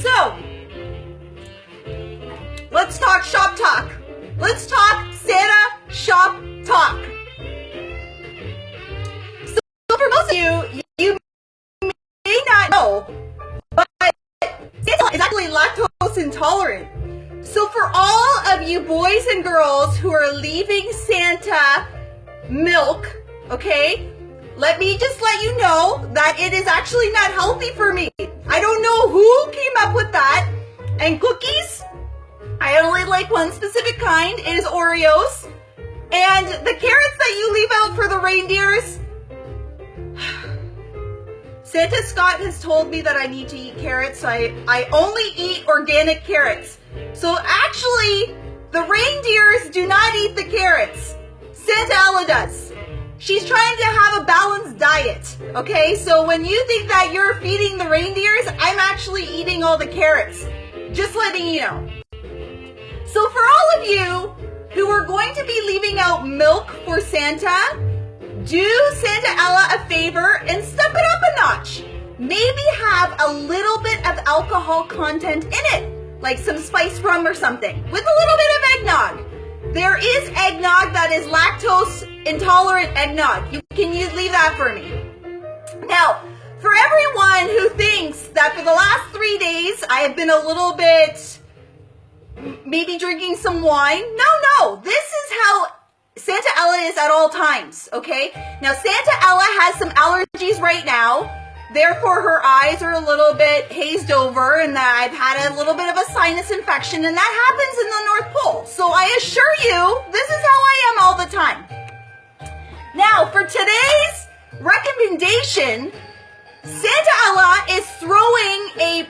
So, let's talk shop talk. Let's talk Santa shop talk. So for most of you, you may not know, but Santa is actually lactose intolerant. So for all of you boys and girls who are leaving Santa milk, okay, let me just let you know that it is actually not healthy for me. I don't know who came up with that. And cookies, I only like one specific kind. It is Oreos. And the carrots that you leave out for the reindeers, Santa Scott has told me that I need to eat carrots. So I only eat organic carrots. So actually, the reindeers do not eat the carrots. Santa Ella does. She's trying to have a balanced diet, okay? So when you think that you're feeding the reindeers, I'm actually eating all the carrots. Just letting you know. So for all of you who are going to be leaving out milk for Santa, do Santa Ella a favor and step it up a notch. Maybe have a little bit of alcohol content in it, like some spiced rum or something, with a little bit of eggnog. There is eggnog that is lactose intolerant eggnog. You can leave that for me. Now, for everyone who thinks that for the last 3 days I have been a little bit maybe drinking some wine, no, this is how Santa Ella is at all times, okay? Now, Santa Ella has some allergies right now. Therefore, her eyes are a little bit hazed over, and I've had a little bit of a sinus infection, and that happens in the North Pole. So I assure you, this is how I am all the time. Now, for today's recommendation, Santa Ella is throwing a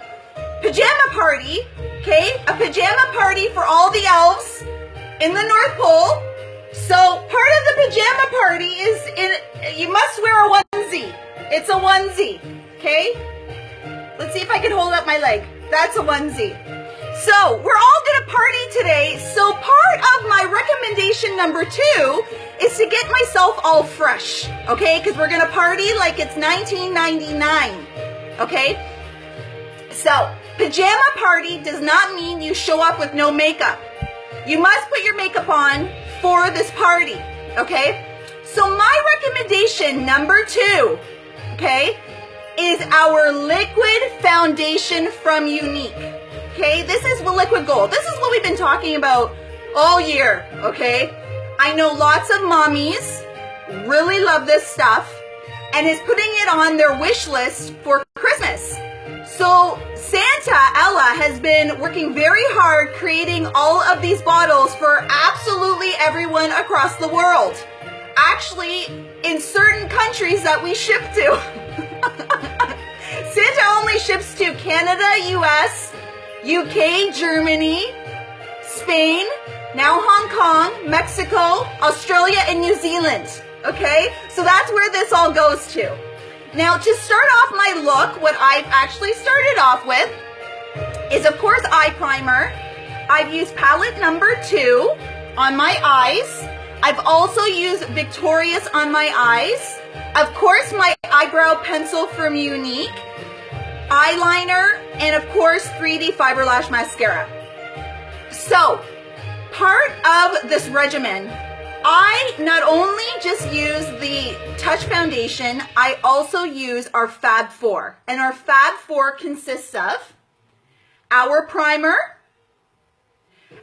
pajama party, okay? A pajama party for all the elves in the North Pole. So part of the pajama party is you must wear a onesie. It's a onesie, okay? Let's see if I can hold up my leg. That's a onesie. So we're all gonna party today. So part of my recommendation number 2 is to get myself all fresh, okay? Because we're gonna party like it's 1999, okay? So pajama party does not mean you show up with no makeup. You must put your makeup on for this party, okay? So my recommendation number 2, okay, is our liquid foundation from Younique. Okay, this is liquid gold. This is what we've been talking about all year, okay? I know lots of mommies really love this stuff and is putting it on their wish list for Christmas. So Santa Ella has been working very hard creating all of these bottles for absolutely everyone across the world. Actually, in certain countries that we ship to. Santa only ships to Canada, US, UK, Germany, Spain, now Hong Kong, Mexico, Australia, and New Zealand. Okay? So that's where this all goes to. Now, to start off my look, what I've actually started off with is, of course, eye primer. I've used palette number 2 on my eyes. I've also used Victorious on my eyes. Of course, my eyebrow pencil from Younique, eyeliner, and of course, 3D Fiber Lash Mascara. So, part of this regimen, I not only just use the Touch Foundation, I also use our Fab 4. And our Fab 4 consists of our primer,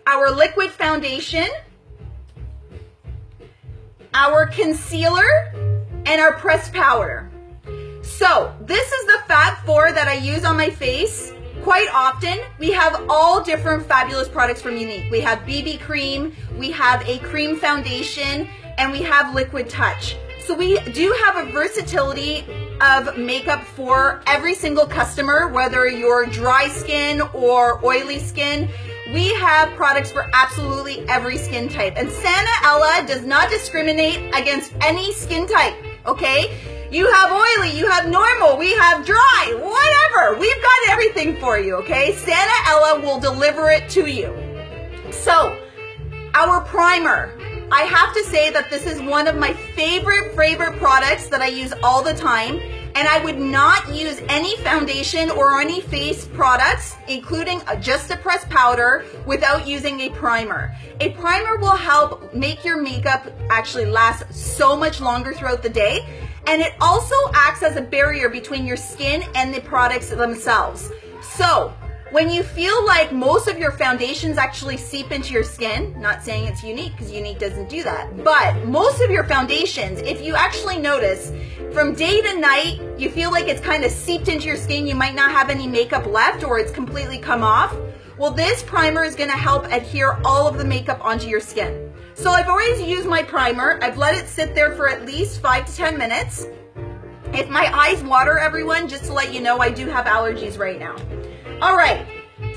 our liquid foundation, our concealer, and our pressed powder. So this is the Fab 4 that I use on my face quite often. We have all different fabulous products from Younique. We have BB cream, we have a cream foundation, and we have liquid touch. So we do have a versatility of makeup for every single customer, whether you're dry skin or oily skin. We have products for absolutely every skin type. And Santa Ella does not discriminate against any skin type, okay? You have oily, you have normal, we have dry, whatever. We've got everything for you, okay? Santa Ella will deliver it to you. So, our primer. I have to say that this is one of my favorite products that I use all the time. And I would not use any foundation or any face products, including just a pressed powder, without using a primer. A primer will help make your makeup actually last so much longer throughout the day. And it also acts as a barrier between your skin and the products themselves. So when you feel like most of your foundations actually seep into your skin, not saying it's Younique because Younique doesn't do that, but most of your foundations, if you actually notice, from day to night, you feel like it's kind of seeped into your skin, you might not have any makeup left or it's completely come off. Well, this primer is going to help adhere all of the makeup onto your skin. So I've already used my primer. I've let it sit there for at least 5 to 10 minutes. If my eyes water, everyone, just to let you know, I do have allergies right now. All right,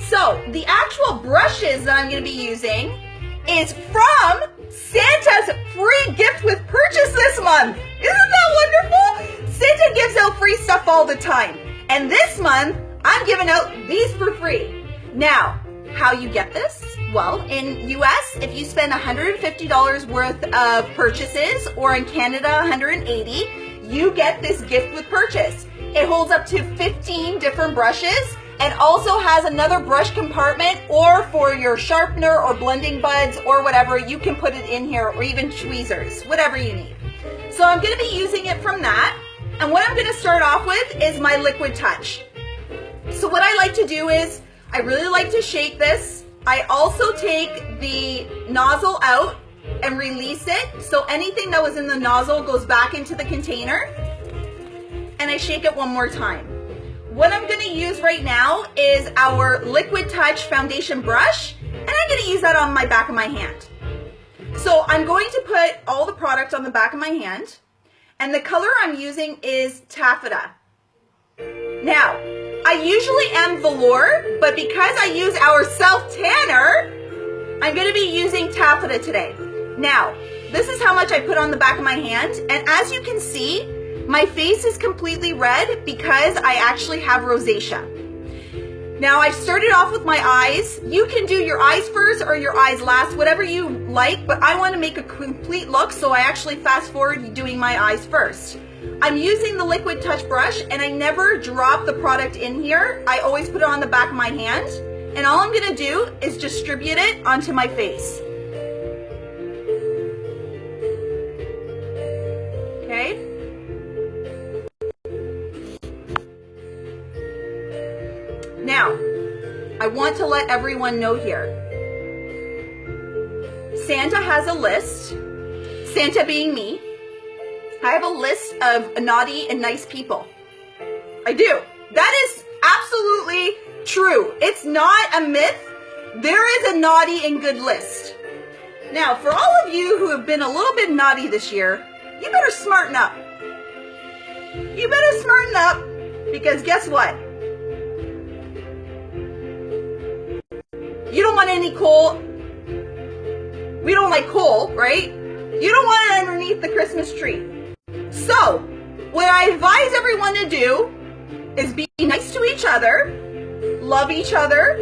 so the actual brushes that I'm going to be using is from Santa's free gift with purchase this month. Isn't that wonderful? Santa gives out free stuff all the time. And this month, I'm giving out these for free. Now, how you get this? Well, in US, if you spend $150 worth of purchases, or in Canada, $180, you get this gift with purchase. It holds up to 15 different brushes and also has another brush compartment, or for your sharpener or blending buds or whatever, you can put it in here, or even tweezers, whatever you need. So I'm going to be using it from that. And what I'm going to start off with is my Liquid Touch. So what I like to do is, I really like to shake this. I also take the nozzle out and release it, so anything that was in the nozzle goes back into the container. And I shake it one more time. What I'm going to use right now is our Liquid Touch foundation brush, and I'm going to use that on my back of my hand. So I'm going to put all the product on the back of my hand, and the color I'm using is Taffeta. Now, I usually am velour, but because I use our self-tanner, I'm going to be using Taffeta today. Now, this is how much I put on the back of my hand, and as you can see, my face is completely red because I actually have rosacea. Now, I started off with my eyes. You can do your eyes first or your eyes last, whatever you like, but I want to make a complete look, so I actually fast forward doing my eyes first. I'm using the Liquid Touch brush, and I never drop the product in here. I always put it on the back of my hand, and all I'm going to do is distribute it onto my face. Okay? Now, I want to let everyone know here, Santa has a list, Santa being me. I have a list of naughty and nice people. I do. That is absolutely true. It's not a myth. There is a naughty and good list. Now, for all of you who have been a little bit naughty this year, you better smarten up. You better smarten up, because guess what? You don't want any coal. We don't like coal, right? You don't want it underneath the Christmas tree. So, what I advise everyone to do is be nice to each other, love each other,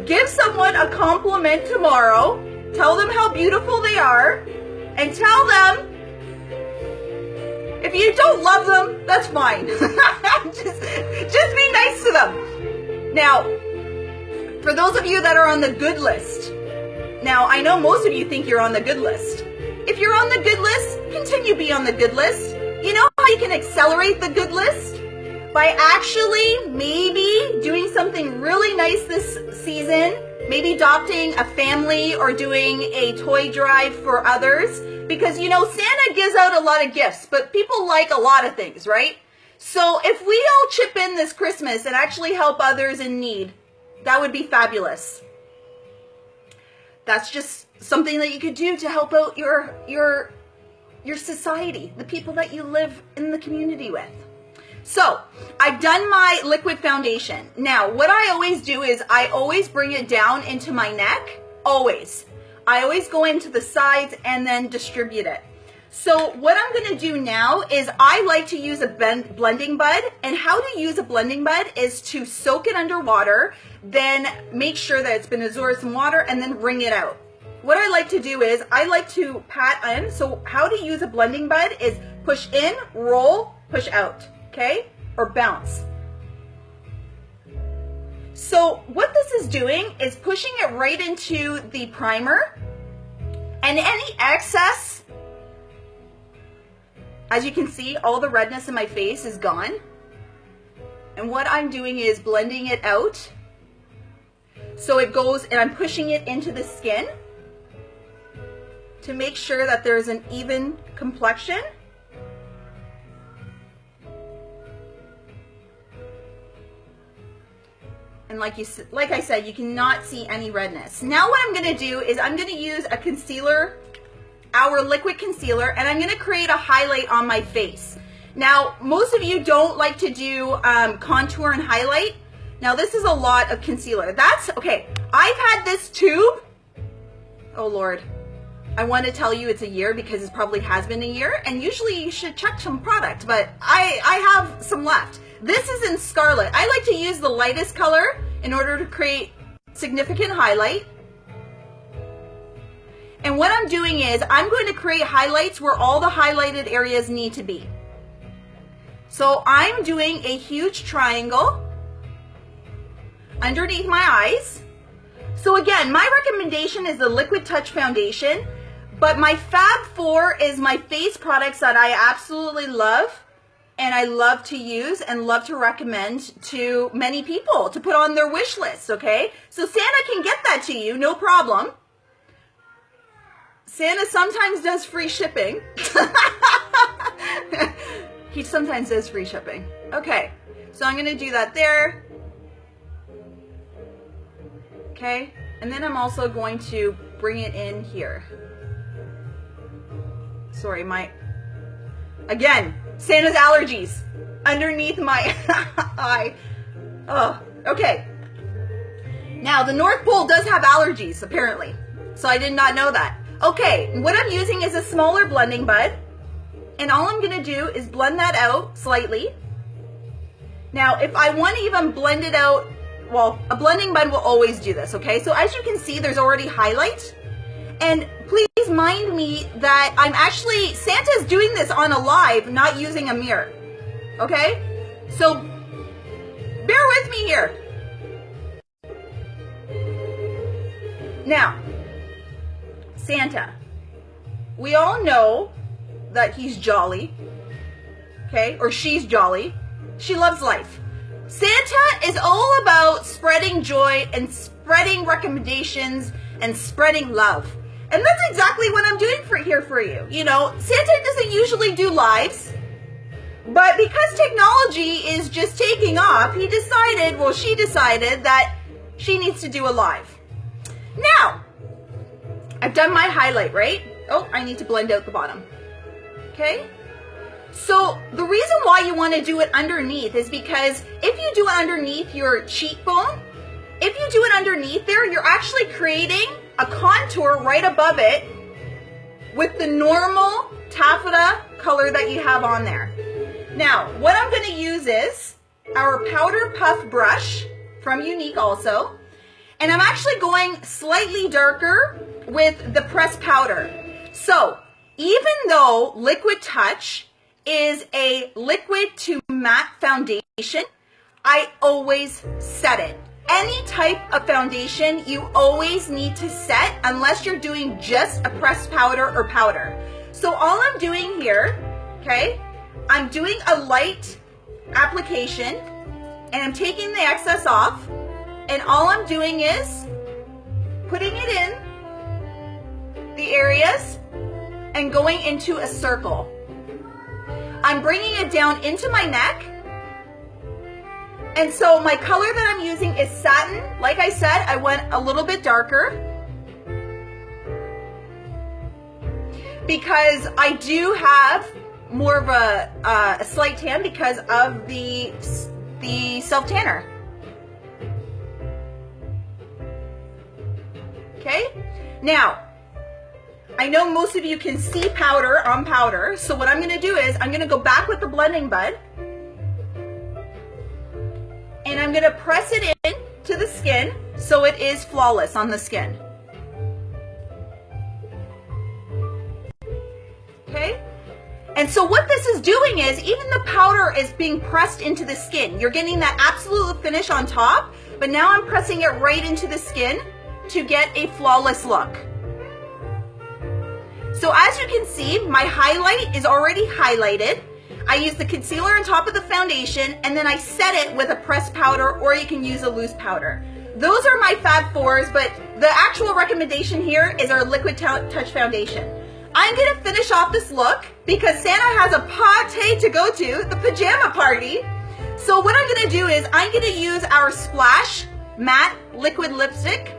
give someone a compliment tomorrow, tell them how beautiful they are, and tell them, if you don't love them, that's fine. just be nice to them. Now, for those of you that are on the good list, now I know most of you think you're on the good list. If you're on the good list, continue to be on the good list. You know how you can accelerate the good list? By actually maybe doing something really nice this season, maybe adopting a family or doing a toy drive for others. Because, you know, Santa gives out a lot of gifts, but people like a lot of things, right? So if we all chip in this Christmas and actually help others in need, that would be fabulous. That's just something that you could do to help out your society, the people that you live in the community with. So, I've done my liquid foundation. Now, what I always do is I always bring it down into my neck, always. I always go into the sides and then distribute it. So what I'm going to do now is I like to use a blending bud, and how to use a blending bud is to soak it under water, then make sure that it's been absorbed some water, and then wring it out. What I like to do is I like to pat in. So how to use a blending bud is push in, roll, push out. okay? Or bounce. So what this is doing is pushing it right into the primer, and any excess, as you can see, all the redness in my face is gone. And what I'm doing is blending it out. So it goes, and I'm pushing it into the skin to make sure that there's an even complexion. And like I said, you cannot see any redness. Now what I'm gonna do is I'm gonna use a concealer, our liquid concealer, and I'm gonna create a highlight on my face. Now, most of you don't like to do contour and highlight. Now this is a lot of concealer. That's, okay, I've had this tube, oh Lord. I want to tell you it's a year because it probably has been a year, and usually you should check some product, but I have some left. This is in Scarlet. I like to use the lightest color in order to create significant highlight. And what I'm doing is I'm going to create highlights where all the highlighted areas need to be. So I'm doing a huge triangle underneath my eyes. So again, my recommendation is the Liquid Touch Foundation, but my Fab 4 is my face products that I absolutely love and I love to use and love to recommend to many people to put on their wish list, okay? So Santa can get that to you, no problem. Santa sometimes does free shipping. He sometimes does free shipping. Okay, so I'm gonna do that there. Okay, and then I'm also going to bring it in here. Sorry, again, Santa's allergies underneath my eye. Oh, okay. Now, the North Pole does have allergies, apparently. So I did not know that. Okay, what I'm using is a smaller blending bud. And all I'm gonna do is blend that out slightly. Now, if I want to even blend it out, well, a blending bud will always do this, okay? So as you can see, there's already highlight. And please mind me that I'm actually, Santa's doing this on a live, not using a mirror, okay? So bear with me here. Now, Santa, we all know that he's jolly, okay? Or she's jolly. She loves life. Santa is all about spreading joy and spreading recommendations and spreading love. And that's exactly what I'm doing here for you. You know, Santa doesn't usually do lives, but because technology is just taking off, he decided, well, she decided that she needs to do a live. Now, I've done my highlight, right? Oh, I need to blend out the bottom. Okay? So the reason why you want to do it underneath is because if you do it underneath your cheekbone, if you do it underneath there, you're actually creating a contour right above it with the normal taffeta color that you have on there. Now, what I'm going to use is our Powder Puff brush from Younique also. And I'm actually going slightly darker with the pressed powder. So even though Liquid Touch is a liquid to matte foundation, I always set it. Any type of foundation, you always need to set unless you're doing just a pressed powder or powder. So all I'm doing here, okay, I'm doing a light application and I'm taking the excess off, and all I'm doing is putting it in the areas and going into a circle. I'm bringing it down into my neck. And so my color that I'm using is satin. Like I said, I went a little bit darker because I do have more of a slight tan because of the self-tanner. Okay? Now, I know most of you can see powder on powder, so what I'm going to do is I'm going to go back with the blending bud and I'm going to press it in to the skin so it is flawless on the skin. Okay? And And so what this is doing is even the powder is being pressed into the skin. You're getting that absolute finish on top, but now I'm pressing it right into the skin to get a flawless look. So as you can see, my highlight is already highlighted. I use the concealer on top of the foundation, and then I set it with a pressed powder, or you can use a loose powder. Those are my Fab Fours, but the actual recommendation here is our Liquid Touch Foundation. I'm gonna finish off this look because Santa has a party to go to, the pajama party. So what I'm gonna do is I'm gonna use our Splash Matte Liquid Lipstick.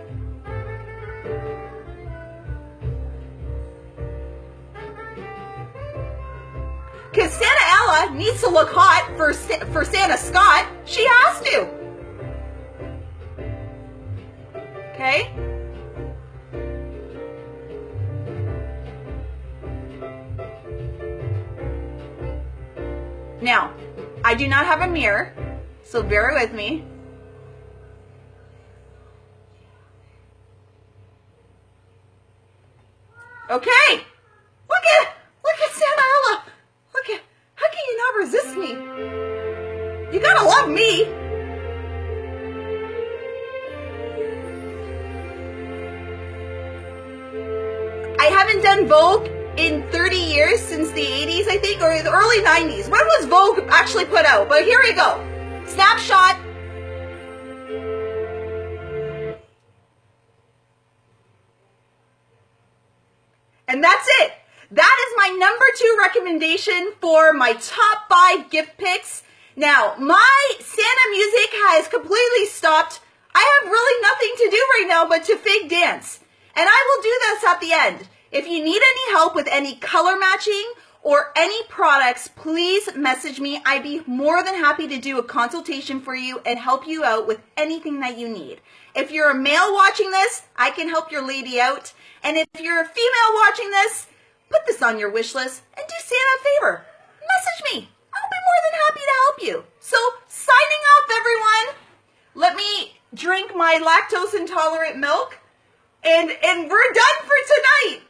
Because Santa Ella needs to look hot for Santa Scott. She has to. Okay? Now, I do not have a mirror, so bear with me. Okay. Look at Santa Ella. How can you not resist me? You gotta love me. I haven't done Vogue in 30 years, since the 80s, I think, or the early 90s. When was Vogue actually put out? But here we go. Snapshot. And that's it. That is my number 2 recommendation for my top 5 gift picks. Now, my Santa music has completely stopped. I have really nothing to do right now but to fake dance. And I will do this at the end. If you need any help with any color matching or any products, please message me. I'd be more than happy to do a consultation for you and help you out with anything that you need. If you're a male watching this, I can help your lady out. And if you're a female watching this, put this on your wish list and do Santa a favor. Message me. I'll be more than happy to help you. So, signing off, everyone. Let me drink my lactose intolerant milk. And we're done for tonight.